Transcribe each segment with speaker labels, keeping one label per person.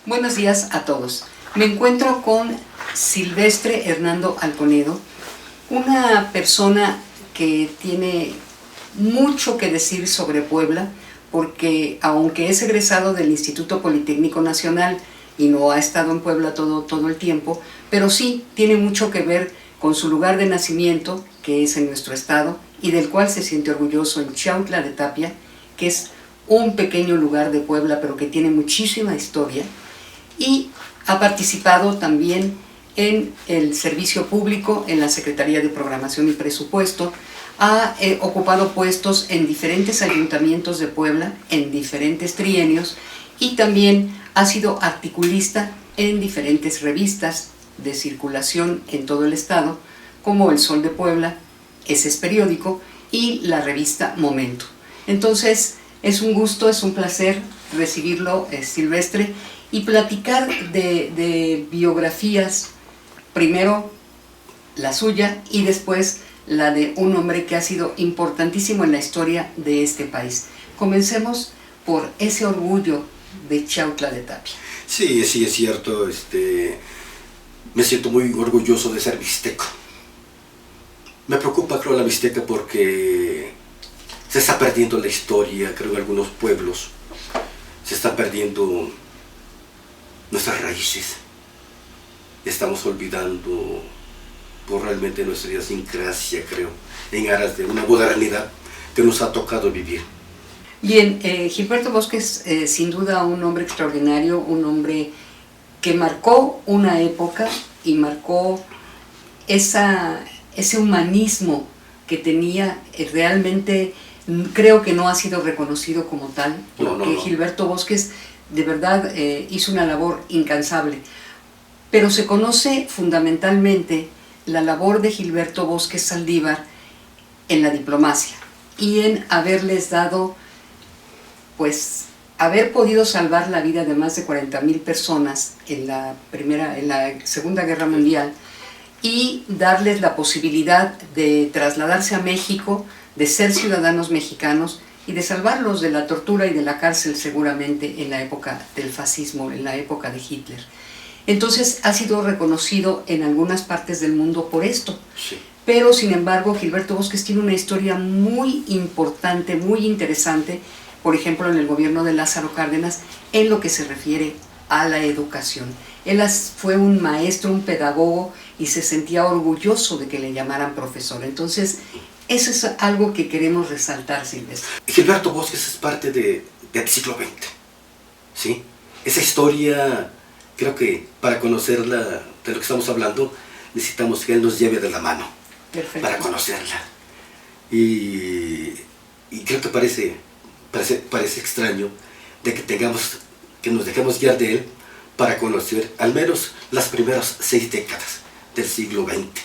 Speaker 1: Buenos días a todos. Me encuentro con Silvestre Hernando Alconedo, una persona que tiene mucho que decir sobre Puebla, porque aunque es egresado del Instituto Politécnico Nacional y no ha estado en Puebla todo el tiempo, pero sí tiene mucho que ver con su lugar de nacimiento, que es en nuestro estado, y del cual se siente orgulloso en Chautla de Tapia, que es un pequeño lugar de Puebla, pero que tiene muchísima historia, y ha participado también en el servicio público, en la Secretaría de Programación y Presupuesto, ha ocupado puestos en diferentes ayuntamientos de Puebla, en diferentes trienios, y también ha sido articulista en diferentes revistas de circulación en todo el estado, como El Sol de Puebla, ese es periódico, y la revista Momento. Entonces, es un gusto, es un placer recibirlo, Silvestre, y platicar de biografías, primero la suya y después la de un hombre que ha sido importantísimo en la historia de este país. Comencemos por ese orgullo de Chautla de Tapia.
Speaker 2: Sí, es cierto, me siento muy orgulloso de ser mixteco. Me preocupa, creo, la mixteca porque se está perdiendo la historia, creo, en algunos pueblos. Se está perdiendo nuestras raíces. Estamos olvidando por realmente nuestra idiosincrasia, creo, en aras de una modernidad que nos ha tocado vivir.
Speaker 1: Bien, Gilberto Bosques, sin duda un hombre extraordinario, un hombre que marcó una época y marcó ese humanismo que tenía. Realmente creo que no ha sido reconocido como tal, porque no. Gilberto Bosques de verdad hizo una labor incansable, pero se conoce fundamentalmente la labor de Gilberto Bosques Saldívar en la diplomacia y en haberles dado, pues, haber podido salvar la vida de más de 40,000 personas en la Segunda Guerra Mundial y darles la posibilidad de trasladarse a México, de ser ciudadanos mexicanos y de salvarlos de la tortura y de la cárcel seguramente en la época del fascismo, en la época de Hitler. Entonces ha sido reconocido en algunas partes del mundo por esto.
Speaker 2: Sí.
Speaker 1: Pero sin embargo Gilberto Bosques tiene una historia muy importante, muy interesante, por ejemplo en el gobierno de Lázaro Cárdenas, en lo que se refiere a la educación. Él fue un maestro, un pedagogo y se sentía orgulloso de que le llamaran profesor. Entonces eso es algo que queremos resaltar, Silvestre.
Speaker 2: Gilberto Bosques es parte del siglo XX, ¿sí? Esa historia, creo que para conocerla, de lo que estamos hablando, necesitamos que él nos lleve de la mano. Perfecto. Para conocerla. Y creo que parece extraño de que nos dejemos guiar de él para conocer al menos las primeras 6 décadas del siglo XX,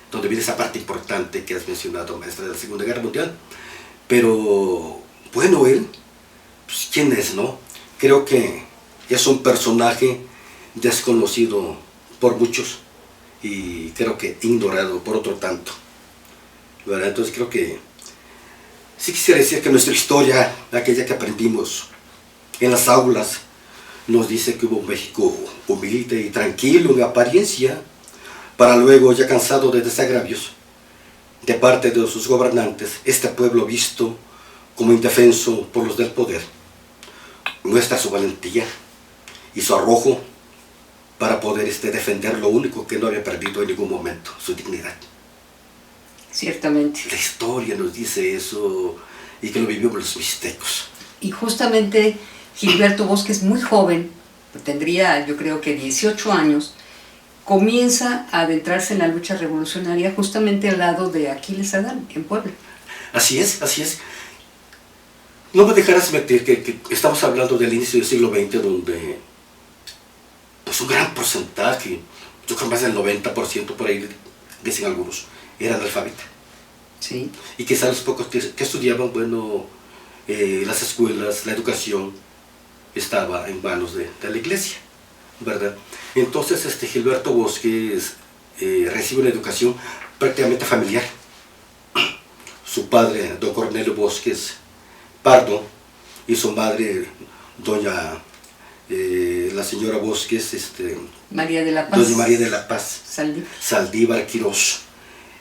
Speaker 2: donde viene esa parte importante que has mencionado, maestra, de la Segunda Guerra Mundial. Pero, bueno, él, pues, ¿quién es, no? Creo que es un personaje desconocido por muchos y creo que ignorado por otro tanto, ¿verdad? Entonces creo que sí quisiera decir que nuestra historia, aquella que aprendimos en las aulas, nos dice que hubo un México humilde y tranquilo en apariencia, para luego, ya cansado de desagravios de parte de sus gobernantes, este pueblo visto como indefenso por los del poder, muestra su valentía y su arrojo para poder defender lo único que no había perdido en ningún momento, su dignidad.
Speaker 1: Ciertamente.
Speaker 2: La historia nos dice eso y que lo vivimos los mixtecos.
Speaker 1: Y justamente Gilberto Bosques, muy joven, tendría yo creo que 18 años, comienza a adentrarse en la lucha revolucionaria justamente al lado de Aquiles Adán, en Puebla.
Speaker 2: Así es, así es. No me dejarás mentir que estamos hablando del inicio del siglo XX, donde pues un gran porcentaje, yo creo más del 90% por ahí, dicen algunos, era analfabeta.
Speaker 1: Sí.
Speaker 2: Y quizás los pocos que estudiaban, bueno, las escuelas, la educación estaba en manos de la iglesia, ¿verdad? Entonces Gilberto Bosques recibe una educación prácticamente familiar. Su padre, don Cornelio Bosques Pardo, y su madre, doña la señora Bosques,
Speaker 1: María de la Paz.
Speaker 2: doña María de la Paz,
Speaker 1: Saldívar.
Speaker 2: Saldívar Quirós.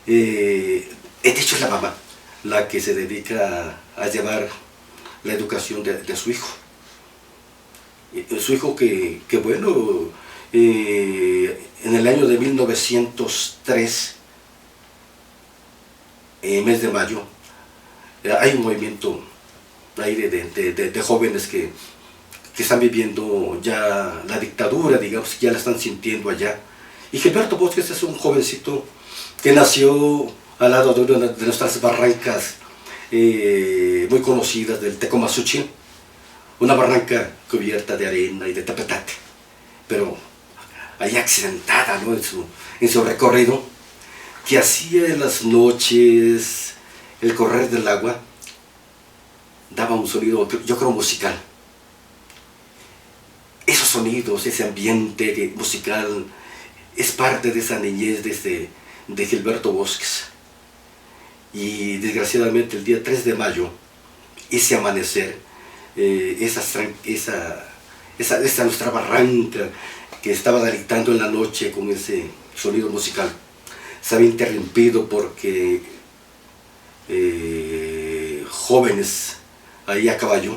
Speaker 2: De hecho es la mamá la que se dedica a llevar la educación de su hijo. Su hijo que bueno, en el año de 1903, mes de mayo, hay un movimiento ahí de jóvenes que están viviendo ya la dictadura, digamos, que ya la están sintiendo allá. Y Gilberto Bosques es un jovencito que nació al lado de una de nuestras barrancas muy conocidas del Tecomasuchil, una barranca cubierta de arena y de tapetate, pero ahí accidentada, ¿no?, en su recorrido, que hacía en las noches el correr del agua, daba un sonido, yo creo, musical. Esos sonidos, ese ambiente musical, es parte de esa niñez de Gilberto Bosques. Y desgraciadamente el día 3 de mayo, ese amanecer, esa nuestra barranca que estaba deleitando en la noche con ese sonido musical, se había interrumpido porque jóvenes ahí a caballo,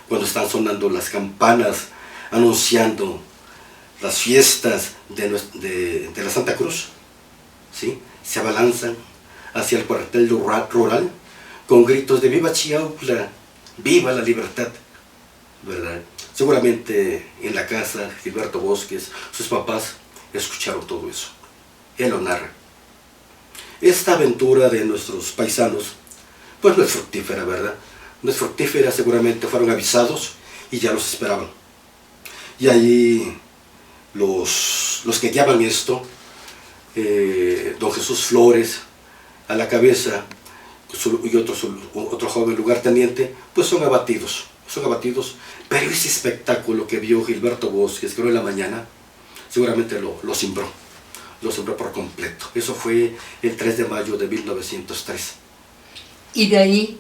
Speaker 2: cuando están sonando las campanas anunciando las fiestas de la Santa Cruz, ¿sí?, se abalanzan hacia el cuartel rural con gritos de ¡viva Chiautla! ¡Viva la libertad!, ¿verdad? Seguramente en la casa Gilberto Bosques, sus papás escucharon todo eso. Él lo narra. Esta aventura de nuestros paisanos, pues no es fructífera, ¿verdad? No es fructífera, seguramente fueron avisados y ya los esperaban. Y allí los que guiaban esto, don Jesús Flores a la cabeza y otro joven lugarteniente, pues son abatidos, pero ese espectáculo que vio Gilberto Bosques, creo en la mañana, seguramente lo cimbró por completo. Eso fue el 3 de mayo de 1903.
Speaker 1: Y de ahí,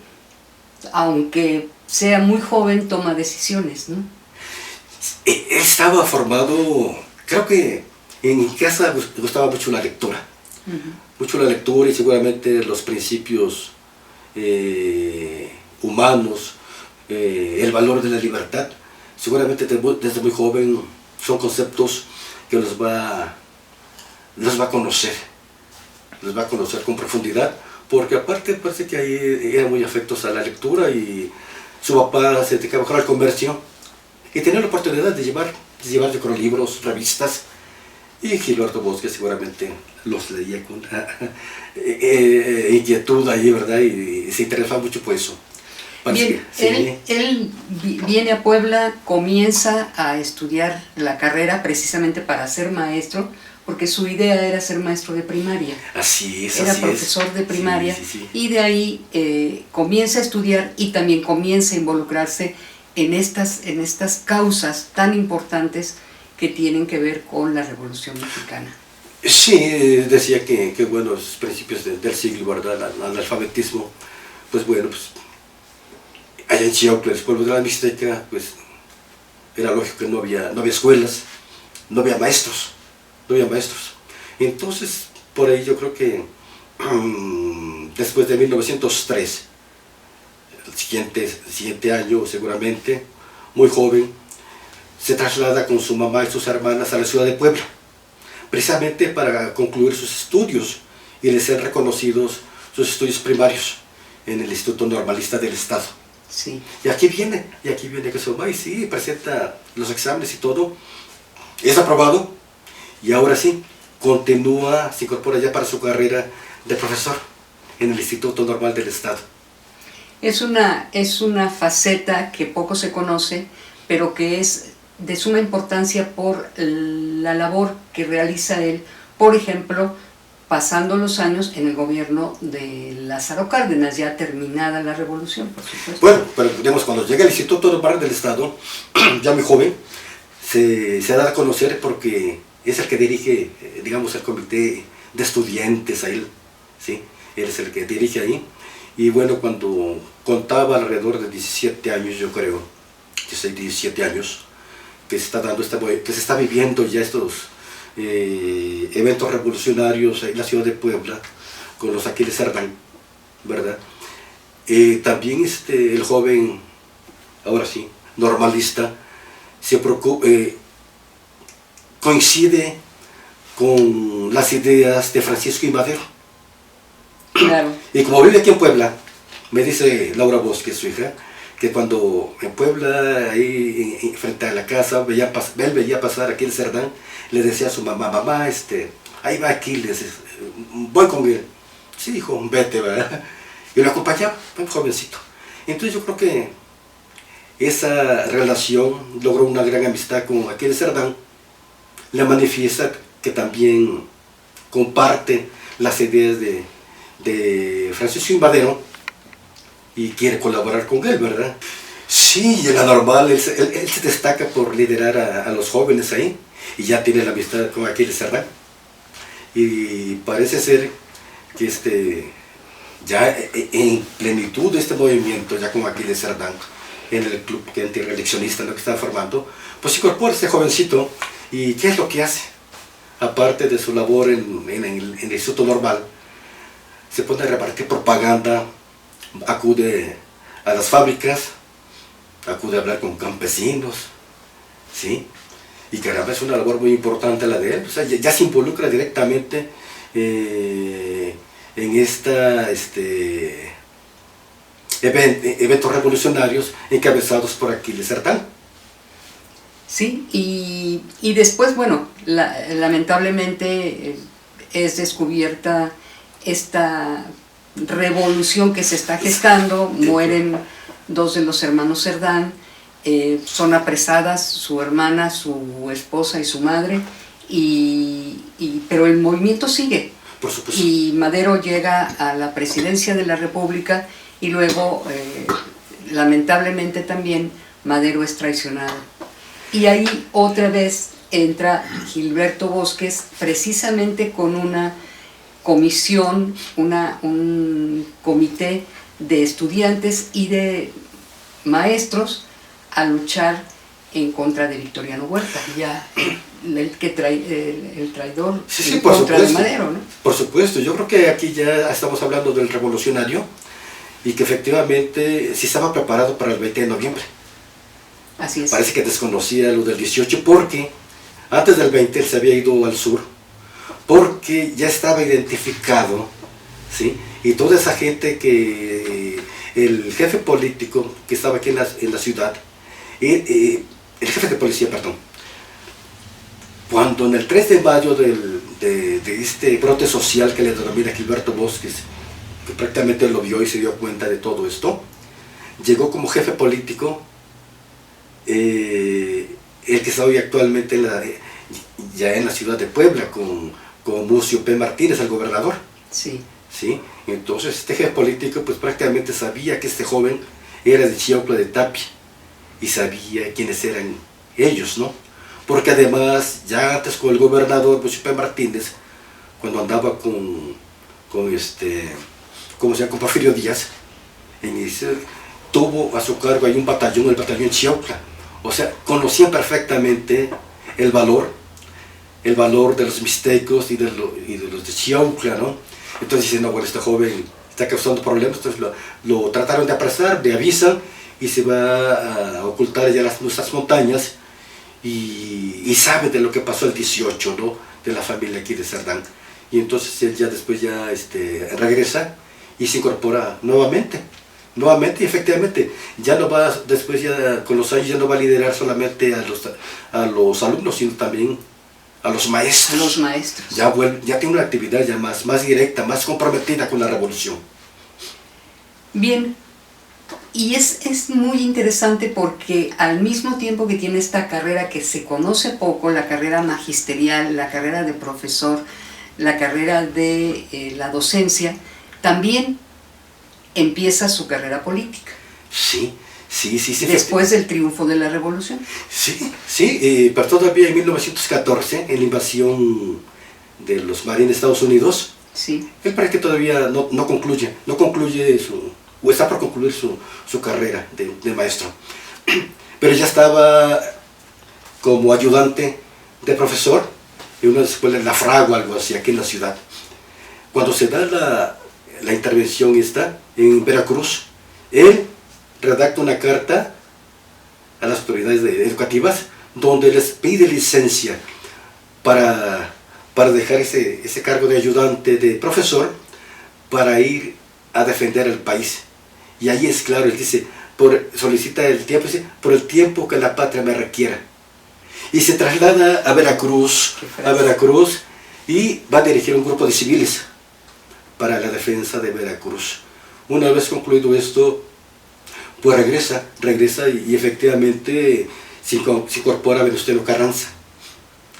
Speaker 1: aunque sea muy joven, toma decisiones, ¿no?
Speaker 2: Él estaba formado, creo que en mi casa le gustaba mucho la lectura. Mucho la lectura y seguramente los principios humanos, el valor de la libertad, seguramente desde muy joven son conceptos que los va a conocer con profundidad, porque aparte parece que ahí eran muy afectos a la lectura y su papá se dedicaba mejor al comercio y tenía la oportunidad de llevar yo creo, libros, revistas, y Gilberto Bosques seguramente los leía con inquietud ahí, ¿verdad? Y se interesaba mucho por eso.
Speaker 1: Bien, él viene a Puebla, comienza a estudiar la carrera precisamente para ser maestro, porque su idea era ser maestro de primaria.
Speaker 2: Así es,
Speaker 1: era profesor de primaria, y de ahí comienza a estudiar y también comienza a involucrarse en estas causas tan importantes que tienen que ver con la Revolución Mexicana.
Speaker 2: Sí, decía que bueno, los principios del siglo, ¿verdad? El analfabetismo, pues bueno, pues allá en Chiautla, el pueblo de la Mixteca, pues era lógico que no había escuelas, no había maestros. Entonces, por ahí yo creo que después de 1903, el siguiente año seguramente, muy joven, se traslada con su mamá y sus hermanas a la ciudad de Puebla, precisamente para concluir sus estudios y les sean reconocidos sus estudios primarios en el Instituto Normalista del Estado.
Speaker 1: Sí.
Speaker 2: Y aquí viene que su mamá, y sí, presenta los exámenes y todo, es aprobado, y ahora sí, se incorpora ya para su carrera de profesor en el Instituto Normal del Estado.
Speaker 1: Es una faceta que poco se conoce, pero que es de suma importancia por la labor que realiza él, por ejemplo, pasando los años en el gobierno de Lázaro Cárdenas, ya terminada la revolución, por supuesto.
Speaker 2: Bueno, pero digamos, cuando llega al Instituto Normal del Estado, ya muy joven, se da a conocer porque es el que dirige, digamos, el comité de estudiantes a él, ¿sí? Él es el que dirige ahí. Y bueno, cuando contaba alrededor de 17 años, yo creo, 16, 17 años, que se está dando, que se está viviendo ya estos eventos revolucionarios en la ciudad de Puebla, con los Aquiles Cerdán, ¿verdad? También el joven, ahora sí, normalista, se preocupa, coincide con las ideas de Francisco I. Madero.
Speaker 1: Claro.
Speaker 2: Y como vive aquí en Puebla, me dice Laura Bosque, su hija, que cuando en Puebla, ahí frente a la casa, él veía pasar a Aquiles Cerdán, le decía a su mamá, mamá, ahí va Aquiles, voy con él. Sí, dijo, vete, ¿verdad? Y lo acompañaba, un jovencito. Entonces yo creo que esa relación logró una gran amistad con Aquiles Cerdán, le manifiesta que también comparte las ideas de Francisco I. Madero y quiere colaborar con él, ¿verdad? Sí, y en la normal, él se destaca por liderar a los jóvenes ahí, y ya tiene la amistad con Aquiles Cerdán. Y parece ser que ya en plenitud de este movimiento, ya con Aquiles Cerdán, en el club antirreeleccionista, ¿no?, que está formando, pues se incorpora este jovencito. ¿Y qué es lo que hace? Aparte de su labor en el Instituto Normal, se pone a repartir propaganda, acude a las fábricas, acude a hablar con campesinos, ¿sí? Y caramba, es una labor muy importante la de él. O sea, ya se involucra directamente en eventos revolucionarios encabezados por Aquiles Cerdán.
Speaker 1: Sí, y después, bueno, lamentablemente es descubierta esta revolución que se está gestando, mueren dos de los hermanos Cerdán, son apresadas su hermana, su esposa y su madre, pero el movimiento sigue.
Speaker 2: Por supuesto.
Speaker 1: Y Madero llega a la presidencia de la República y luego, lamentablemente también, Madero es traicionado. Y ahí otra vez entra Gilberto Bosques, precisamente con una comisión, un comité de estudiantes y de maestros a luchar en contra de Victoriano Huerta, ya el traidor en contra de Madero, ¿no?
Speaker 2: Por supuesto, yo creo que aquí ya estamos hablando del revolucionario y que efectivamente sí estaba preparado para el 20 de noviembre.
Speaker 1: Así es.
Speaker 2: Parece que desconocía lo del 18 porque antes del 20 él se había ido al sur, porque ya estaba identificado, ¿sí? Y toda esa gente que el jefe político que estaba aquí en la ciudad, el jefe de policía, perdón, cuando en el 3 de mayo de este brote social que le denomina Gilberto Bosques, que prácticamente lo vio y se dio cuenta de todo esto, llegó como jefe político el que está hoy actualmente ya en la ciudad de Puebla, con Mucio P. Martínez, el gobernador.
Speaker 1: Sí.
Speaker 2: ¿Sí? Entonces este jefe político pues prácticamente sabía que este joven era de Chiautla de Tapia y sabía quiénes eran ellos, ¿no? Porque además ya antes con el gobernador Mucio P. Martínez, cuando andaba con Porfirio Díaz, tuvo a su cargo ahí un batallón, el batallón Chiautla. O sea, conocían perfectamente el valor de los mixtecos y de los de Chiautla, ¿no? Entonces dicen, no, bueno, este joven está causando problemas, entonces lo trataron de apresar, le avisan y se va a ocultar allá en nuestras montañas y sabe de lo que pasó el 18, ¿no?, de la familia aquí de Cerdán. Y entonces él ya después regresa y se incorpora nuevamente y efectivamente ya no va, después ya con los años ya no va a liderar solamente a los alumnos, sino también a los maestros.
Speaker 1: A los maestros.
Speaker 2: Ya tiene una actividad ya más directa, más comprometida con la revolución.
Speaker 1: Bien, y es muy interesante porque al mismo tiempo que tiene esta carrera que se conoce poco, la carrera magisterial, la carrera de profesor, la carrera de la docencia, también empieza su carrera política.
Speaker 2: Sí.
Speaker 1: Después del triunfo de la revolución.
Speaker 2: Sí, pero todavía en 1914, en la invasión de los marines de Estados Unidos,
Speaker 1: sí,
Speaker 2: él parece que todavía no concluye o está por concluir su carrera de maestro. Pero ya estaba como ayudante de profesor en una escuela en La Fragua, algo así, aquí en la ciudad. Cuando se da la intervención esta en Veracruz, él redacta una carta a las autoridades educativas donde les pide licencia para dejar ese cargo de ayudante de profesor para ir a defender al país. Y ahí es claro, él dice, solicita el tiempo, dice, por el tiempo que la patria me requiera. Y se traslada a Veracruz, y va a dirigir un grupo de civiles para la defensa de Veracruz. Una vez concluido esto, pues regresa y efectivamente se incorpora a Venustiano Carranza.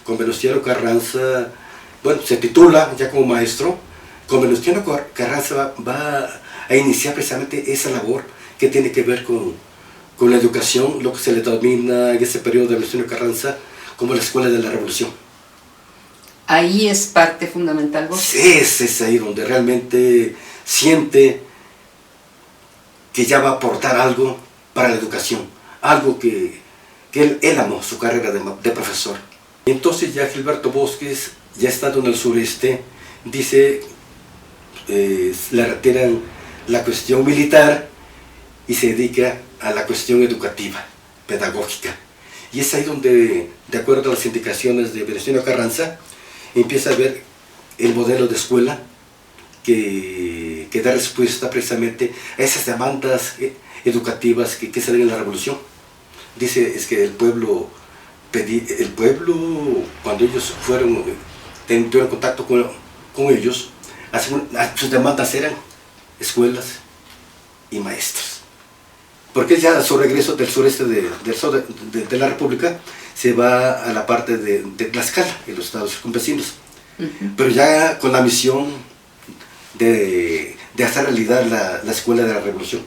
Speaker 2: Con Venustiano Carranza, bueno, se titula ya como maestro. Con Venustiano Carranza va a iniciar precisamente esa labor que tiene que ver con la educación, lo que se le denomina en ese periodo de Venustiano Carranza como la Escuela de la Revolución.
Speaker 1: Ahí es parte fundamental, ¿vos?
Speaker 2: Es ahí donde realmente siente que ya va a aportar algo para la educación, algo que él amó, su carrera de profesor. Entonces ya Gilberto Bosques, ya estando en el sureste, dice, le retiran la cuestión militar y se dedica a la cuestión educativa, pedagógica. Y es ahí donde, de acuerdo a las indicaciones de Venustiano Carranza, empieza a ver el modelo de escuela que da respuesta precisamente a esas demandas educativas que salen en la revolución. Dice, es que el pueblo, cuando ellos tuvieron contacto con ellos, sus demandas eran escuelas y maestros. Porque ya a su regreso del sureste de la República se va a la parte de Tlaxcala, en los estados circunvecinos. Pero ya con la misión de hacer realidad la escuela de la revolución.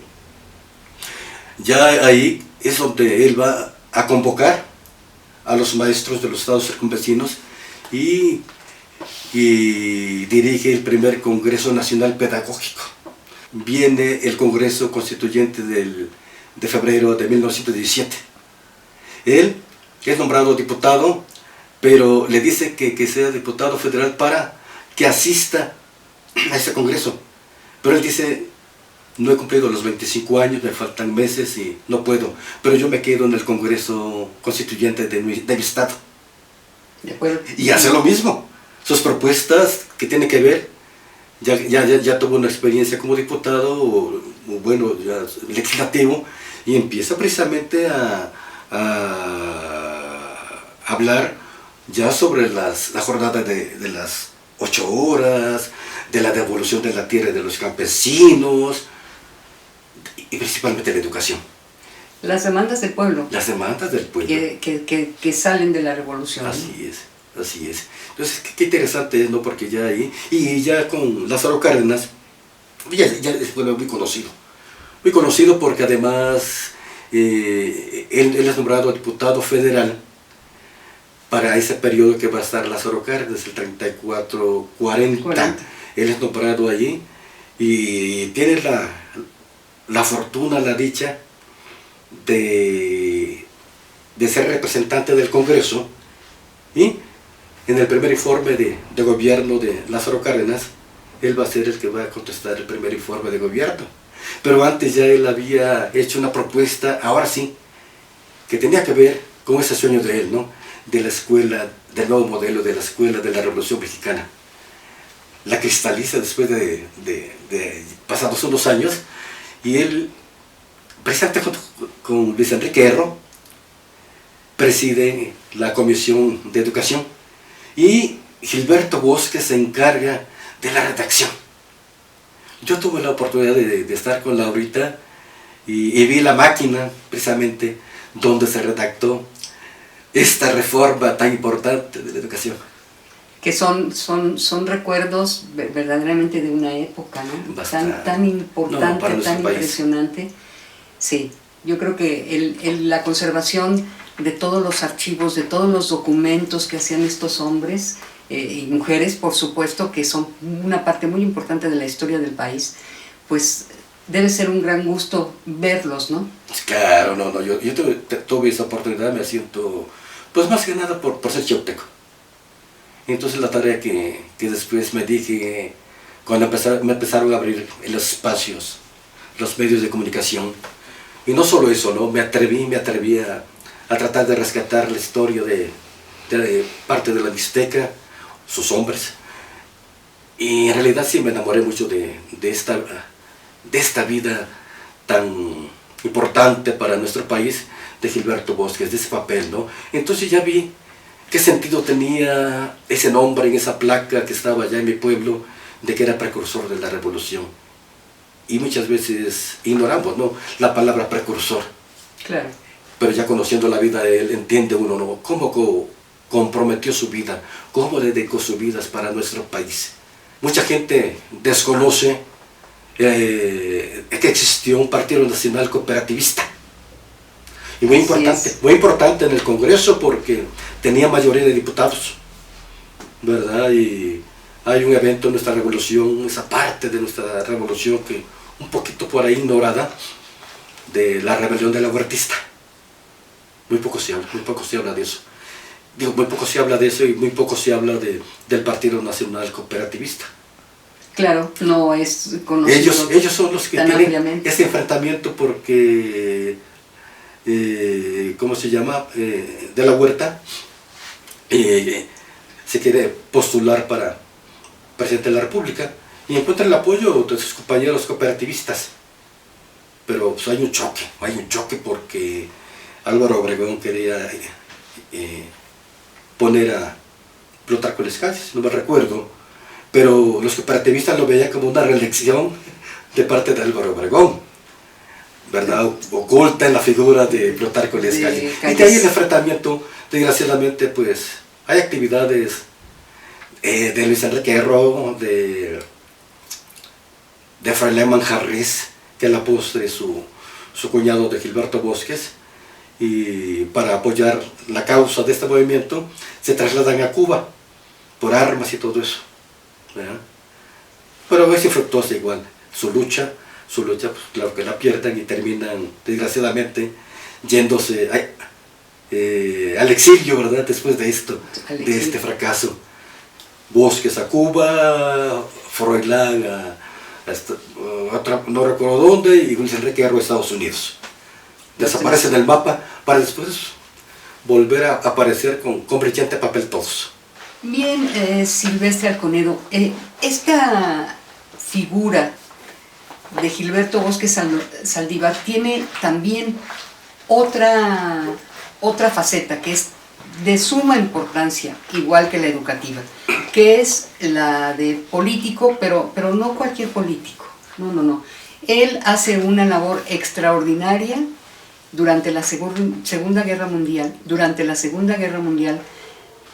Speaker 2: Ya ahí es donde él va a convocar a los maestros de los estados circunvecinos y dirige el primer Congreso Nacional Pedagógico. Viene el Congreso Constituyente de febrero de 1917. Él es nombrado diputado, pero le dice que sea diputado federal para que asista a ese congreso. Pero él dice, no he cumplido los 25 años, me faltan meses y no puedo, pero yo me quedo en el Congreso Constituyente de mi estado.
Speaker 1: De acuerdo.
Speaker 2: Y hace lo mismo. Sus propuestas que tienen que ver, ya tuvo una experiencia como diputado, o bueno, ya legislativo, y empieza precisamente a hablar ya sobre la jornada de las 8 horas, de la devolución de la tierra de los campesinos, y principalmente la educación.
Speaker 1: Las demandas del pueblo.
Speaker 2: Las demandas del pueblo.
Speaker 1: Que salen de la revolución.
Speaker 2: Así es. Entonces, qué interesante es, ¿no? Porque ya ahí, y ya con Lázaro Cárdenas, ya es muy conocido. Muy conocido porque además él es nombrado diputado federal para ese periodo que va a estar Lázaro Cárdenas, el 34-40. Él es nombrado allí y tiene la fortuna, la dicha de ser representante del Congreso, y en el primer informe de gobierno de Lázaro Cárdenas, él va a ser el que va a contestar el primer informe de gobierno. Pero antes ya él había hecho una propuesta, ahora sí, que tenía que ver con ese sueño de él, ¿no? De la escuela, del nuevo modelo de la escuela de la Revolución Mexicana. La cristaliza después de pasados unos años, y él, precisamente con Luis Enrique Erro, preside la Comisión de Educación, y Gilberto Bosques se encarga de la redacción. Yo tuve la oportunidad de estar con Laurita y vi la máquina, precisamente, donde se redactó esta reforma tan importante de la educación.
Speaker 1: Que son recuerdos verdaderamente de una época, ¿no? Tan importante, tan impresionante. Sí, yo creo que la conservación de todos los archivos, de todos los documentos que hacían estos hombres y mujeres, por supuesto, que son una parte muy importante de la historia del país, pues debe ser un gran gusto verlos, ¿no?
Speaker 2: Claro, yo tuve esa oportunidad, me siento Pues más que nada por ser chauteco. Entonces la tarea que después me dije, cuando me empezaron a abrir los espacios, los medios de comunicación, y no solo eso, ¿no? Me atreví a tratar de rescatar la historia de parte de la Mixteca, sus hombres, y en realidad sí me enamoré mucho de esta vida tan importante para nuestro país, de Gilberto Bosques, de ese papel, ¿no? Entonces ya vi qué sentido tenía ese nombre en esa placa que estaba allá en mi pueblo, de que era precursor de la revolución. Y muchas veces ignoramos, ¿no?, la palabra precursor.
Speaker 1: Claro.
Speaker 2: Pero ya conociendo la vida de él, entiende uno, ¿no?, cómo comprometió su vida, cómo dedicó su vida para nuestro país. Mucha gente desconoce que existió un partido nacional cooperativista. Y muy importante en el Congreso, porque tenía mayoría de diputados, ¿verdad? Y hay un evento en nuestra revolución, esa parte de nuestra revolución que un poquito por ahí ignorada, de la rebelión de la Huertista. Muy poco se habla de eso. Digo, muy poco se habla de eso, y muy poco se habla del Partido Nacional Cooperativista.
Speaker 1: Claro, no es conocido.
Speaker 2: Ellos son los que tienen
Speaker 1: ampliamente
Speaker 2: ese enfrentamiento, porque ¿cómo se llama? De la Huerta se quiere postular para presidente de la República y encuentra el apoyo de sus compañeros cooperativistas, pero pues, hay un choque porque Álvaro Obregón quería poner a Plutarco Elías, no me recuerdo, pero los cooperativistas lo veían como una reelección de parte de Álvaro Obregón, ¿verdad? Oculta en la figura de Plutarco Elías Calles. Y de ahí el enfrentamiento. Desgraciadamente, pues, hay actividades de Luis Enrique Erro, de Fray Lehmann Harris, que a la postre su cuñado de Gilberto Bosques, y para apoyar la causa de este movimiento, se trasladan a Cuba, por armas y todo eso, ¿verdad? Pero es infructuosa igual, su lucha, pues claro que la pierden y terminan, desgraciadamente, yéndose al exilio, ¿verdad? Después de esto, de este fracaso. Bosques a Cuba, Froilán no recuerdo dónde, y Luis Enrique Erro a Estados Unidos. Desaparecen del mapa para después volver a aparecer con brillante papel todos.
Speaker 1: Bien, Silvestre Alconedo, esta figura de Gilberto Bosques Saldívar tiene también otra faceta que es de suma importancia, igual que la educativa, que es la de político, pero no cualquier político, no. Él hace una labor extraordinaria durante la Segunda Guerra Mundial,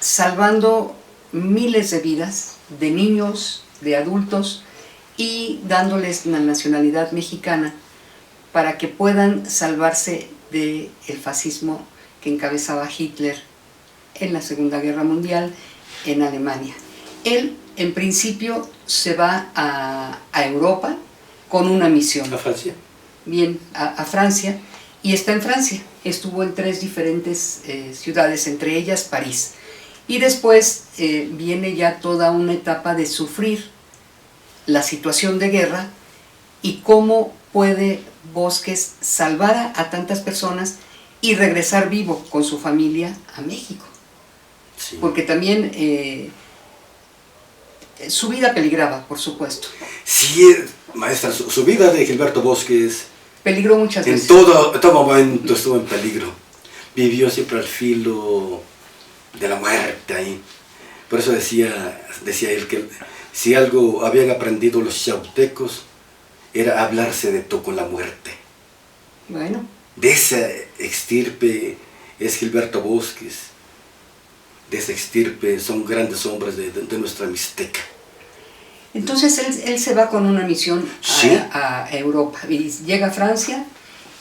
Speaker 1: salvando miles de vidas, de niños, de adultos, y dándoles la nacionalidad mexicana para que puedan salvarse del fascismo que encabezaba Hitler en la Segunda Guerra Mundial en Alemania. Él, en principio, se va a Europa con una misión.
Speaker 2: ¿A Francia?
Speaker 1: Bien, a Francia, y está en Francia. Estuvo en 3 diferentes ciudades, entre ellas París. Y después viene ya toda una etapa de sufrir la situación de guerra y cómo puede Bosques salvar a tantas personas y regresar vivo con su familia a México. Sí. Porque también su vida peligraba, por supuesto.
Speaker 2: Sí, maestra, su vida de Gilberto Bosques
Speaker 1: peligró muchas veces.
Speaker 2: En todo momento estuvo en peligro. Vivió siempre al filo de la muerte ahí. Por eso decía él que si algo habían aprendido los chautecos era hablarse de todo con la muerte.
Speaker 1: Bueno.
Speaker 2: De esa extirpe es Gilberto Bosques. De esa extirpe son grandes hombres de nuestra Mixteca.
Speaker 1: Entonces él se va con una misión
Speaker 2: ¿sí?
Speaker 1: a Europa y llega a Francia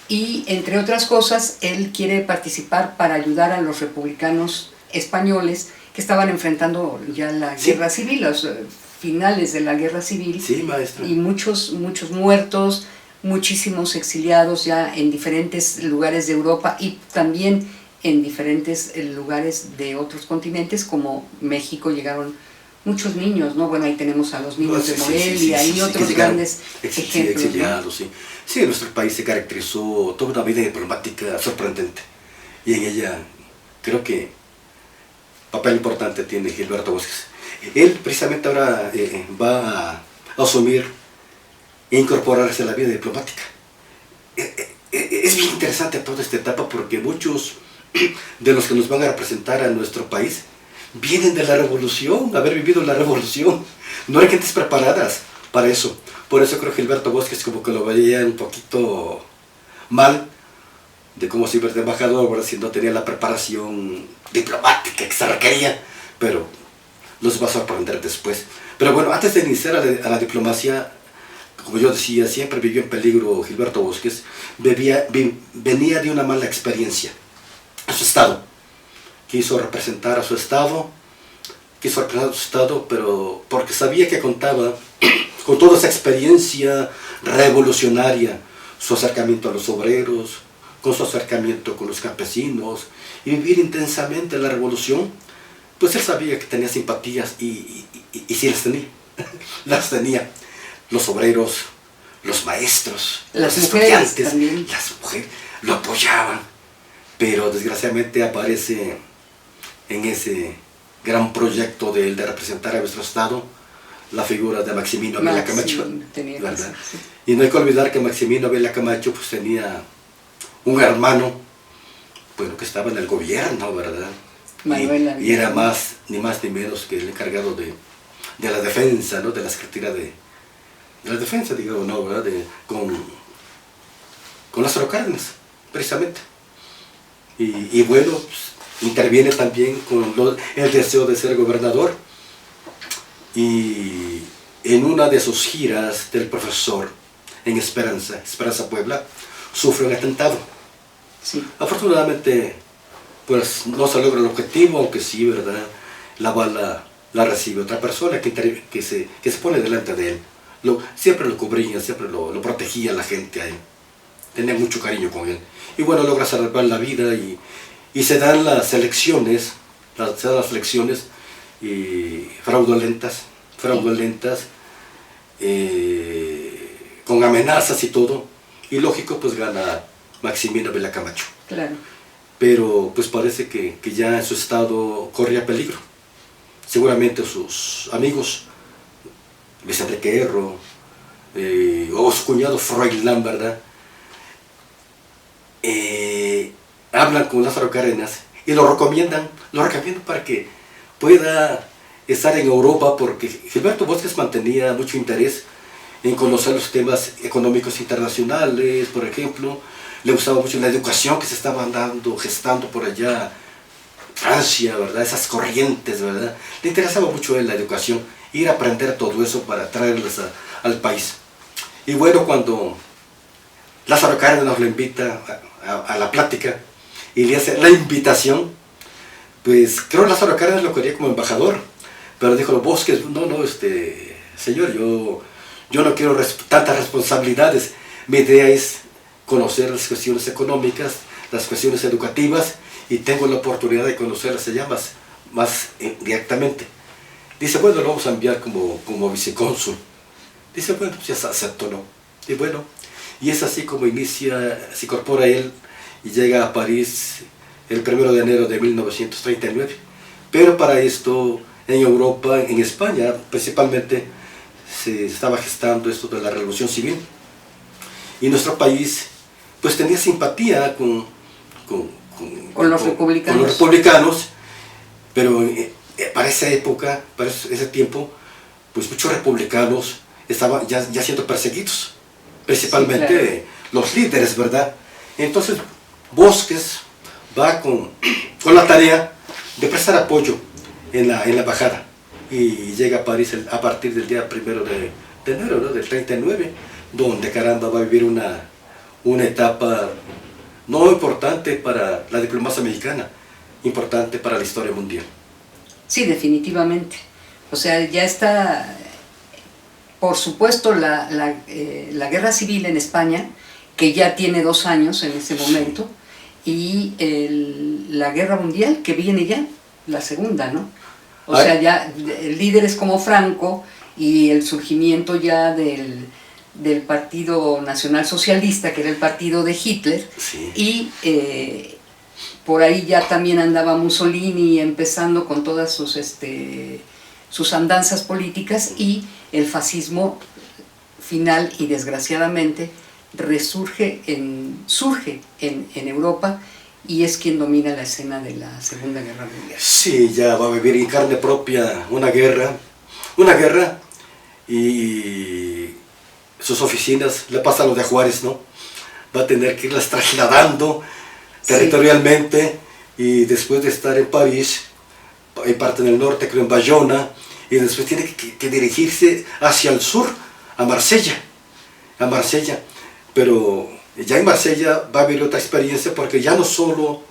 Speaker 1: y, entre otras cosas, él quiere participar para ayudar a los republicanos españoles que estaban enfrentando ya la
Speaker 2: ¿sí?
Speaker 1: guerra civil, los finales de la guerra civil.
Speaker 2: Sí, maestra.
Speaker 1: Y muchos muertos, muchísimos exiliados ya en diferentes lugares de Europa y también en diferentes lugares de otros continentes, como México llegaron muchos niños, ¿no? Bueno, ahí tenemos a los niños de Morelia y otros grandes ejemplos.
Speaker 2: Exiliados, ¿no? Sí. Sí, nuestro país se caracterizó toda una vida diplomática sorprendente. Y en ella creo que papel importante tiene Gilberto Bosques. Él precisamente ahora va a asumir e incorporarse a la vida diplomática. Es bien interesante toda esta etapa porque muchos de los que nos van a representar a nuestro país vienen de la revolución, haber vivido la revolución. No hay gentes preparadas para eso. Por eso creo que Gilberto Bosques como que lo veía un poquito mal de cómo se iba de embajador, ¿verdad? Si no tenía la preparación diplomática que se requería, pero nos va a sorprender después. Pero bueno, antes de iniciar a la diplomacia, como yo decía, siempre vivió en peligro Gilberto Bosques, venía de una mala experiencia a su estado. Quiso representar a su estado, pero porque sabía que contaba con toda esa experiencia revolucionaria, su acercamiento a los obreros, con su acercamiento con los campesinos, y vivir intensamente la revolución, pues él sabía que tenía simpatías, y sí las tenía, las tenía. Los obreros, los maestros, los estudiantes, las mujeres, lo apoyaban, pero desgraciadamente aparece en ese gran proyecto de representar a nuestro estado la figura de Maximino Ávila Camacho, ¿verdad? Sí. Y no hay que olvidar que Maximino Ávila Camacho pues tenía un hermano, bueno, que estaba en el gobierno, ¿verdad? Y era ni más ni menos que el encargado de la defensa, ¿no? De la Secretaría de la Defensa, digamos, ¿no? ¿Verdad? Con Lázaro Cárdenas, precisamente. Y bueno, pues, interviene también con el deseo de ser gobernador, y en una de sus giras del profesor en Esperanza Puebla, sufre un atentado.
Speaker 1: Sí.
Speaker 2: Afortunadamente, pues no se logra el objetivo, aunque sí, ¿verdad? La bala la recibe otra persona que se pone delante de él. Siempre lo cubría, siempre lo protegía la gente ahí. Tenía mucho cariño con él. Y bueno, logra salvar la vida y se dan las elecciones, fraudulentas, con amenazas y todo. Y lógico, pues gana Maximino Ávila Camacho.
Speaker 1: Claro.
Speaker 2: Pero pues parece que ya en su estado corría peligro. Seguramente sus amigos, Luis Enrique Erro, o su cuñado Froilán, ¿verdad? Hablan con Lázaro Cárdenas y lo recomiendan para que pueda estar en Europa, porque Gilberto Bosques mantenía mucho interés en conocer los temas económicos internacionales, por ejemplo. Le gustaba mucho la educación que se estaba gestando por allá, Francia, ¿verdad? Esas corrientes, ¿verdad? Le interesaba mucho la educación, ir a aprender todo eso para traerles al país. Y bueno, cuando Lázaro Cárdenas lo invita a la plática y le hace la invitación, pues creo que Lázaro Cárdenas lo quería como embajador, pero dijo: Bosques, señor, yo no quiero tantas responsabilidades, mi idea es conocer las cuestiones económicas, las cuestiones educativas, y tengo la oportunidad de conocerlas allá más directamente. Dice: bueno, lo vamos a enviar como vicecónsul. Dice: bueno, pues ya se aceptó, ¿no? Y bueno, y es así como se incorpora él y llega a París el 1 de enero de 1939. Pero para esto, en Europa, en España principalmente, se estaba gestando esto de la Revolución Civil. Y nuestro país pues tenía simpatía con
Speaker 1: los
Speaker 2: republicanos, pero para esa época, para ese tiempo, pues muchos republicanos estaban ya siendo perseguidos, principalmente, sí, claro, los líderes, ¿verdad? Entonces Bosques va con la tarea de prestar apoyo en la embajada, y llega a París a partir del día 1 de enero, ¿no? Del 39, donde caramba va a vivir una etapa no importante para la diplomacia mexicana, importante para la historia mundial.
Speaker 1: Sí, definitivamente. O sea, ya está, por supuesto, la guerra civil en España, que ya tiene 2 años en ese momento, y la guerra mundial, que viene ya, la segunda, ¿no? O sea, ya líderes como Franco y el surgimiento ya del Partido Nacional Socialista, que era el partido de Hitler,
Speaker 2: Sí.
Speaker 1: y por ahí ya también andaba Mussolini empezando con todas sus andanzas políticas, y el fascismo final y desgraciadamente surge en Europa, y es quien domina la escena de la Segunda Guerra Mundial.
Speaker 2: Sí, ya va a vivir en carne propia una guerra, y sus oficinas, le pasa lo de Juárez, ¿no? Va a tener que irlas trasladando territorialmente, y después de estar en París, hay parte en el norte, creo en Bayona, y después tiene que dirigirse hacia el sur, a Marsella, pero ya en Marsella va a haber otra experiencia, porque ya no solo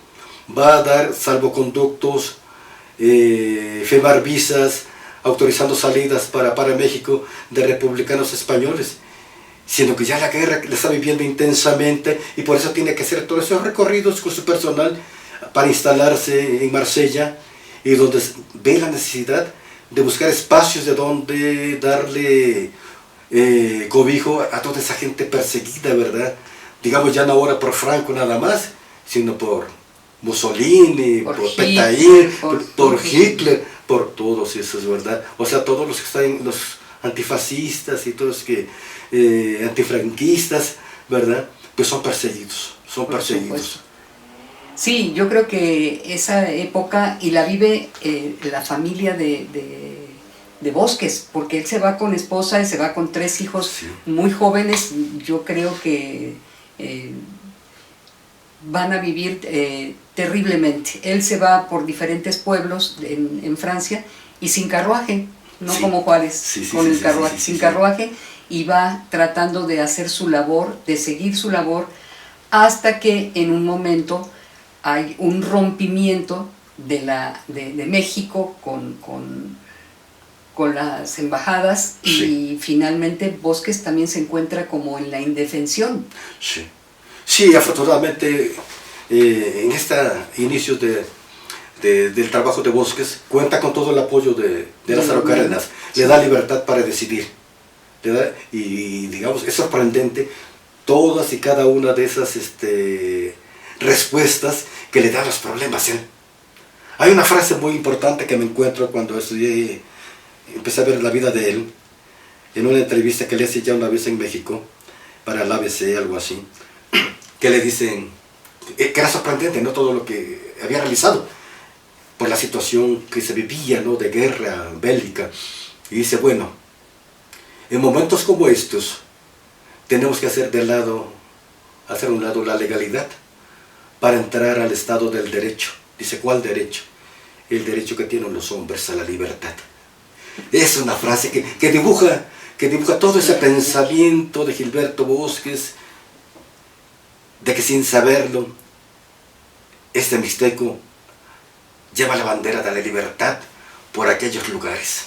Speaker 2: va a dar salvoconductos, firmar visas, autorizando salidas para México de republicanos españoles, sino que ya la guerra la está viviendo intensamente, y por eso tiene que hacer todos esos recorridos con su personal para instalarse en Marsella, y donde ve la necesidad de buscar espacios de donde darle cobijo a toda esa gente perseguida, ¿verdad? Digamos, ya no ahora por Franco nada más, sino por Mussolini, por Pétain, por Hitler, por todos esos, ¿verdad? O sea, todos los que están, los antifascistas y todos los que antifranquistas, ¿verdad? Pues son perseguidos,
Speaker 1: Supuesto. Sí, yo creo que esa época, y la vive la familia de Bosques, porque él se va con esposa y se va con 3 hijos muy jóvenes. Yo creo que van a vivir terriblemente. Él se va por diferentes pueblos en Francia, y sin carruaje, no como Juárez, con el carruaje, sin carruaje, y va tratando de hacer su labor, de seguir su labor, hasta que en un momento hay un rompimiento de México con las embajadas, y finalmente Bosques también se encuentra como en la indefensión.
Speaker 2: Sí, afortunadamente en este inicio del trabajo de Bosques cuenta con todo el apoyo de Lázaro Cárdenas, le da libertad para decidir, y digamos, es sorprendente todas y cada una de esas respuestas que le dan los problemas a él. Hay una frase muy importante que me encuentro cuando empecé a ver la vida de él, en una entrevista que le hice ya una vez en México, para el ABC, algo así, que le dicen que era sorprendente, ¿no?, todo lo que había realizado por la situación que se vivía, ¿no?, de guerra bélica. Y dice, bueno, en momentos como estos tenemos que hacer a un lado la legalidad para entrar al estado del derecho. Dice, ¿cuál derecho? El derecho que tienen los hombres a la libertad. Es una frase que dibuja todo ese pensamiento de Gilberto Bosques, de que sin saberlo, este mixteco lleva la bandera de la libertad por aquellos lugares.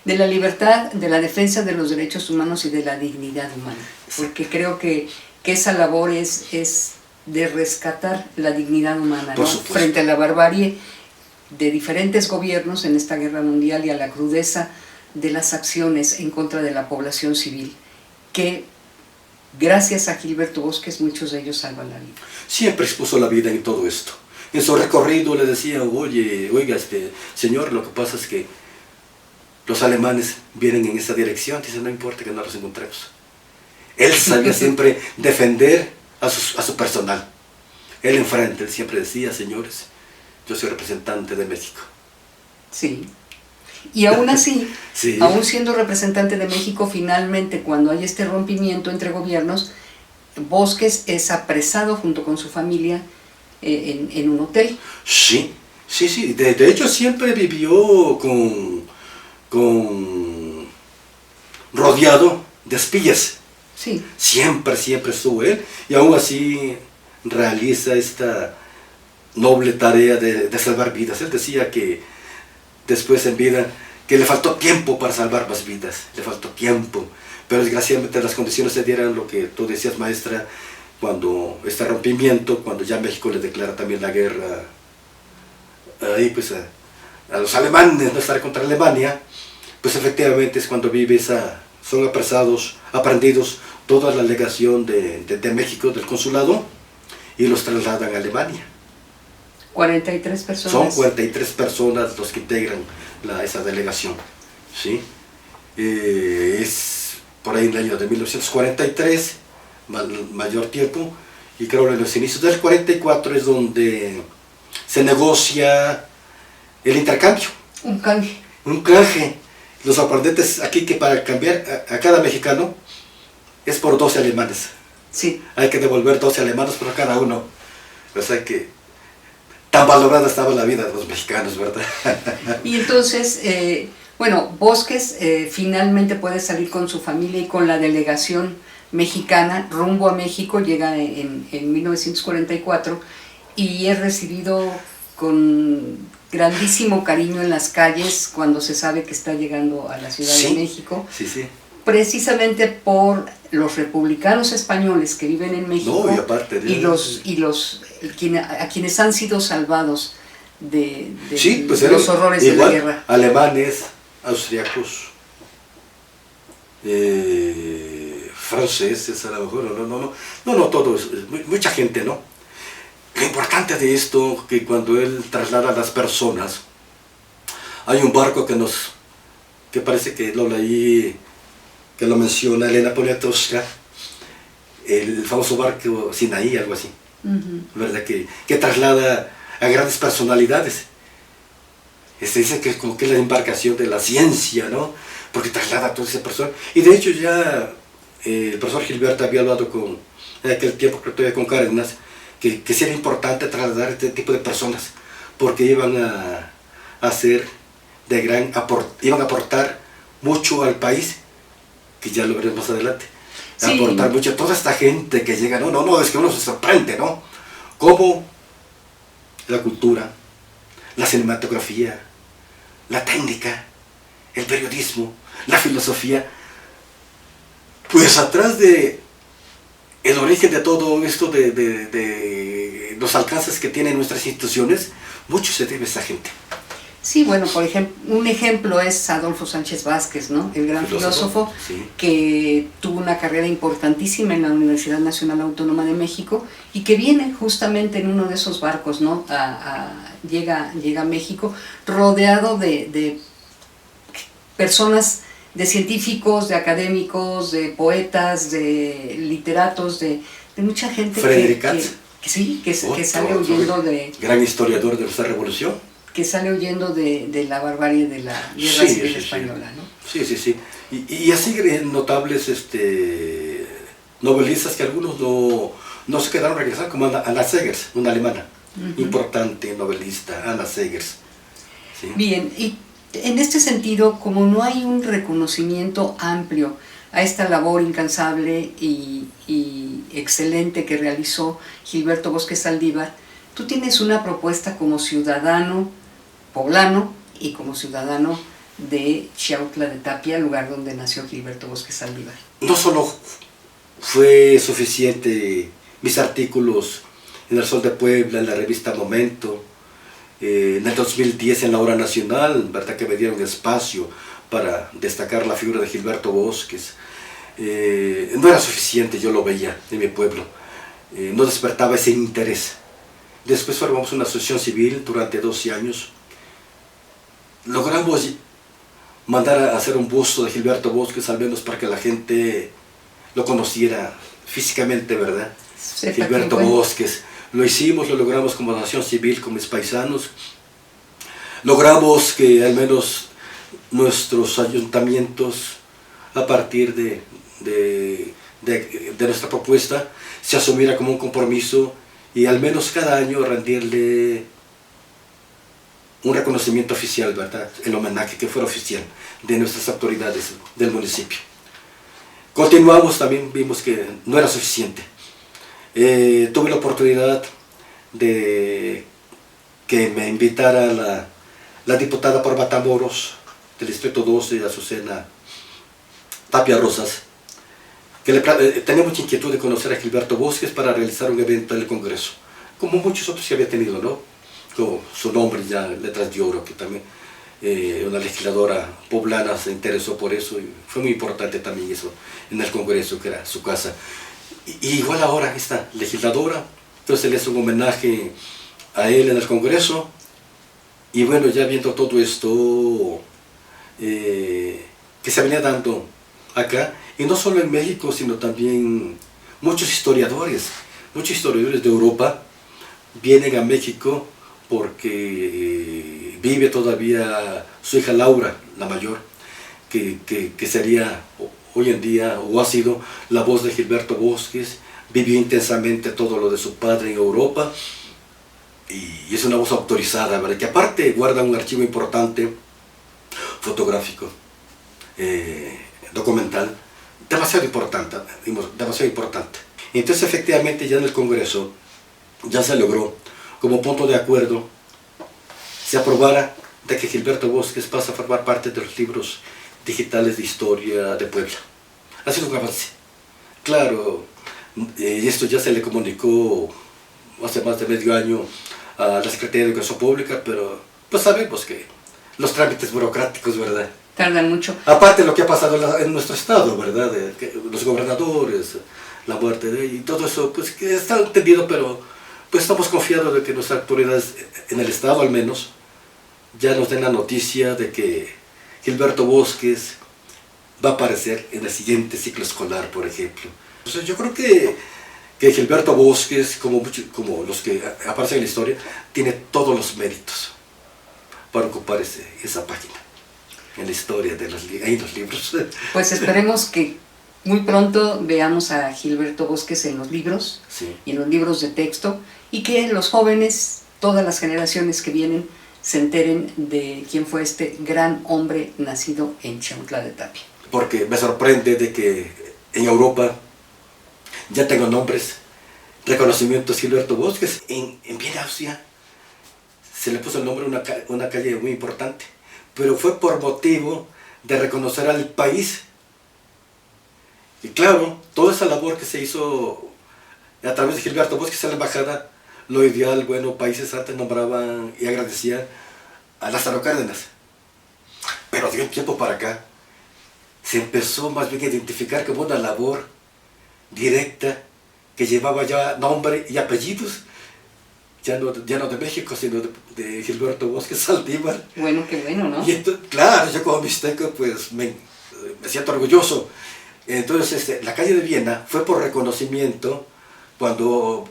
Speaker 1: De la libertad, de la defensa de los derechos humanos y de la dignidad humana, porque creo que esa labor es de rescatar la dignidad humana, ¿no?, frente a la barbarie de diferentes gobiernos en esta guerra mundial, y a la crudeza de las acciones en contra de la población civil, que gracias a Gilberto Bosques muchos de ellos salvan la vida.
Speaker 2: Siempre expuso la vida en todo esto. En su recorrido le decía, oiga, señor, lo que pasa es que los alemanes vienen en esa dirección. Dice, no importa que no los encontremos. Él sabía siempre defender a su personal. Él enfrente, él siempre decía, señores, yo soy representante de México.
Speaker 1: Sí. Y aún así, aún siendo representante de México, finalmente cuando hay este rompimiento entre gobiernos, Bosques es apresado junto con su familia en un hotel.
Speaker 2: Sí. De hecho siempre vivió rodeado de espías.
Speaker 1: Sí.
Speaker 2: Siempre estuvo él, y aún así realiza esta noble tarea de salvar vidas. Él decía que después en vida, que le faltó tiempo para salvar más vidas, le faltó tiempo, pero desgraciadamente las condiciones se dieron, lo que tú decías, maestra, cuando este rompimiento, cuando ya México le declara también la guerra ahí pues a los alemanes, no estar contra Alemania, pues efectivamente es cuando vive son apresados, aprendidos toda la legación de México, del consulado, y los trasladan a Alemania.
Speaker 1: 43 personas.
Speaker 2: Son 43 personas los que integran esa delegación, ¿sí? Es por ahí en el año de 1943, mayor tiempo, y creo que en los inicios del 44 es donde se negocia el intercambio.
Speaker 1: Un canje.
Speaker 2: Un canje. Los sorprendentes aquí que para cambiar a cada mexicano es por 12 alemanes.
Speaker 1: Sí.
Speaker 2: Hay que devolver 12 alemanes por cada uno. O sea que tan valorada estaba la vida de los mexicanos, ¿verdad?
Speaker 1: Y entonces, bueno, Bosques finalmente puede salir con su familia y con la delegación mexicana rumbo a México, llega en 1944 y es recibido con grandísimo cariño en las calles cuando se sabe que está llegando a la Ciudad de México.
Speaker 2: Sí, sí.
Speaker 1: Precisamente por los republicanos españoles que viven en México,
Speaker 2: no, y aparte de
Speaker 1: a quienes han sido salvados de
Speaker 2: pues
Speaker 1: los horrores
Speaker 2: igual,
Speaker 1: de la guerra.
Speaker 2: Alemanes, austriacos, franceses a lo mejor, no todos, mucha gente, ¿no? Lo importante de esto, que cuando él traslada a las personas, hay un barco que parece que lo leí, que lo menciona Elena Poniatowska, el famoso barco Sinaí, algo así, ¿verdad? Que traslada a grandes personalidades. Se dice que es como que es la embarcación de la ciencia, ¿no? Porque traslada a todas esas personas. Y de hecho ya el profesor Gilberto había hablado en aquel tiempo, creo que todavía con Cárdenas, que sí era importante trasladar este tipo de personas, porque iban a hacer iban a aportar mucho al país, que ya lo veremos más adelante. Sí. Aportar mucho a toda esta gente que llega, es que uno se sorprende, ¿no? Cómo la cultura, la cinematografía, la técnica, el periodismo, la filosofía, pues atrás de el origen de todo esto, de los alcances que tienen nuestras instituciones, mucho se debe a esa gente.
Speaker 1: Sí, bueno, por ejemplo, un ejemplo es Adolfo Sánchez Vázquez, ¿no? El gran filósofo sí, que tuvo una carrera importantísima en la Universidad Nacional Autónoma de México y que viene justamente en uno de esos barcos, ¿no? Llega a México rodeado de personas, de científicos, de académicos, de poetas, de literatos, de mucha gente que sale huyendo de...
Speaker 2: Gran historiador de nuestra revolución.
Speaker 1: Que sale huyendo de la barbarie de la guerra civil española, ¿no?
Speaker 2: Sí. Y así notables novelistas que algunos no se quedaron regresando, como Anna Segers, una alemana, importante novelista, Anna Segers. ¿Sí?
Speaker 1: Bien, y en este sentido, como no hay un reconocimiento amplio a esta labor incansable y excelente que realizó Gilberto Bosques Saldívar, tú tienes una propuesta como ciudadano poblano y como ciudadano de Chiautla de Tapia, lugar donde nació Gilberto Bosques Saldívar.
Speaker 2: No solo fue suficiente mis artículos en El Sol de Puebla, en la revista Momento, en el 2010 en la Hora Nacional, ¿verdad? Que me dieron espacio para destacar la figura de Gilberto Bosques. No era suficiente, yo lo veía en mi pueblo, no despertaba ese interés. Después formamos una asociación civil durante 12 años. Logramos mandar a hacer un busto de Gilberto Bosques, al menos para que la gente lo conociera físicamente, ¿verdad? Gilberto Bosques. Lo hicimos, lo logramos como asociación civil, con mis paisanos. Logramos que al menos nuestros ayuntamientos, a partir de nuestra propuesta, se asumiera como un compromiso y al menos cada año rendirle un reconocimiento oficial, ¿verdad? El homenaje que fuera oficial de nuestras autoridades del municipio. Continuamos, también vimos que no era suficiente. Tuve la oportunidad de que me invitara la diputada por Matamoros del Distrito 12, Azucena Tapia Rosas, tenía mucha inquietud de conocer a Gilberto Bosques para realizar un evento en el Congreso, como muchos otros que había tenido, ¿no? Como su nombre ya, Letras de Oro, que también una legisladora poblana se interesó por eso, y fue muy importante también eso en el Congreso, que era su casa. Y igual ahora esta legisladora, entonces le hace un homenaje a él en el Congreso, y bueno, ya viendo todo esto que se venía dando acá, y no solo en México, sino también muchos historiadores de Europa vienen a México porque vive todavía su hija Laura, la mayor, que sería hoy en día, o ha sido, la voz de Gilberto Bosques. Vivió intensamente todo lo de su padre en Europa, y es una voz autorizada, ¿verdad? Que aparte guarda un archivo importante, fotográfico, documental, demasiado importante, demasiado importante. Entonces efectivamente ya en el Congreso ya se logró, como punto de acuerdo, se aprobara de que Gilberto Bosques pasa a formar parte de los libros digitales de historia de Puebla. Ha sido un avance. Claro, y esto ya se le comunicó hace más de medio año a la Secretaría de Educación Pública, pero pues sabemos que los trámites burocráticos, ¿verdad?
Speaker 1: Tardan mucho.
Speaker 2: Aparte de lo que ha pasado en nuestro estado, ¿verdad? Los gobernadores, la muerte de y todo eso, pues que está entendido, pero pues estamos confiados de que nuestras autoridades, en el estado al menos, ya nos den la noticia de que Gilberto Bosques va a aparecer en el siguiente ciclo escolar, por ejemplo. Entonces yo creo que Gilberto Bosques, como los que aparecen en la historia, tiene todos los méritos para ocupar esa página en la historia de en los libros.
Speaker 1: Pues esperemos que muy pronto veamos a Gilberto Bosques en los libros,
Speaker 2: sí,
Speaker 1: y en los libros de texto, y que los jóvenes, todas las generaciones que vienen, se enteren de quién fue este gran hombre nacido en Chautla de Tapia.
Speaker 2: Porque me sorprende de que en Europa ya tengo nombres, reconocimientos. Gilberto Bosques, en Viena, Austria, se le puso el nombre a una calle muy importante, pero fue por motivo de reconocer al país. Y claro, toda esa labor que se hizo a través de Gilberto Bosques en la embajada, lo ideal, bueno, países antes nombraban y agradecían a Lázaro Cárdenas. Pero de un tiempo para acá, se empezó más bien a identificar como una labor directa que llevaba ya nombre y apellidos, ya no de México, sino de Gilberto Bosques Saldívar.
Speaker 1: Bueno, qué bueno, ¿no?
Speaker 2: Y entonces, claro, yo como mixteco pues me siento orgulloso. Entonces la calle de Viena fue por reconocimiento cuando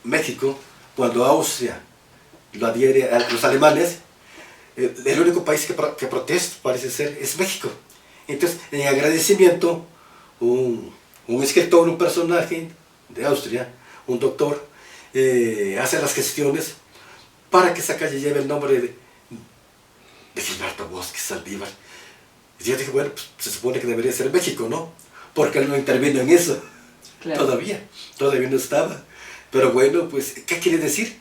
Speaker 2: México, cuando Austria lo adhiere a los alemanes, el único país que protesta, parece ser, es México. Entonces, en agradecimiento, un escritor, un personaje de Austria, un doctor, hace las gestiones para que esa calle lleve el nombre de Gilberto Bosques Saldívar. Y yo dije, bueno, pues se supone que debería ser México, ¿no? Porque él no intervino en eso. Claro. Todavía no estaba. Pero bueno, pues, ¿qué quiere decir?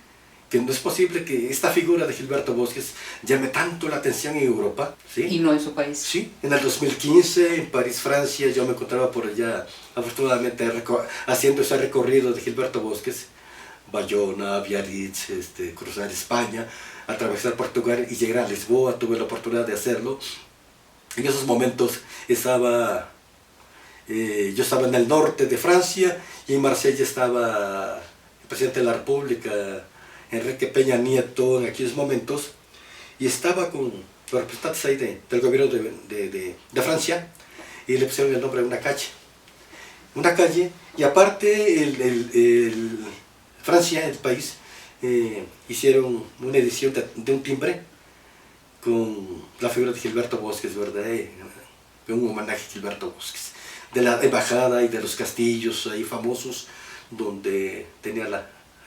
Speaker 2: Que no es posible que esta figura de Gilberto Bosques llame tanto la atención en Europa, ¿sí?
Speaker 1: Y no en su país.
Speaker 2: Sí, en el 2015, en París, Francia, yo me encontraba por allá, afortunadamente, haciendo ese recorrido de Gilberto Bosques, Bayona, Biarritz, cruzar España, atravesar Portugal y llegar a Lisboa. Tuve la oportunidad de hacerlo. En esos momentos yo estaba en el norte de Francia, y en Marsella estaba el presidente de la República, Enrique Peña Nieto, en aquellos momentos, y estaba con los representantes ahí del gobierno de Francia, y le pusieron el nombre de una calle, y aparte Francia, el país, hicieron una edición de un timbre con la figura de Gilberto Bosques, ¿verdad? Un homenaje a Gilberto Bosques, de la embajada y de los castillos ahí famosos, donde tenía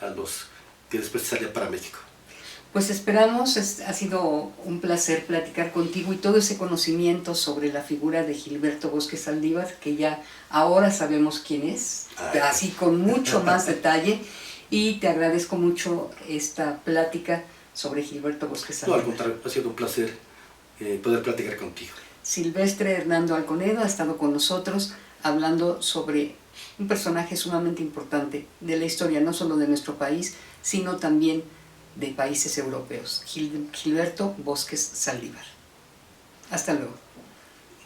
Speaker 2: a los que después salían para México.
Speaker 1: Pues esperamos, ha sido un placer platicar contigo, y todo ese conocimiento sobre la figura de Gilberto Bosques Saldívar, que ya ahora sabemos quién es, así con mucho más detalle, y te agradezco mucho esta plática sobre Gilberto Bosques Saldívar.
Speaker 2: No, al contrario, ha sido un placer poder platicar contigo.
Speaker 1: Silvestre Hernando Alconedo ha estado con nosotros hablando sobre un personaje sumamente importante de la historia, no solo de nuestro país, sino también de países europeos, Gilberto Bosques Saldívar. Hasta luego.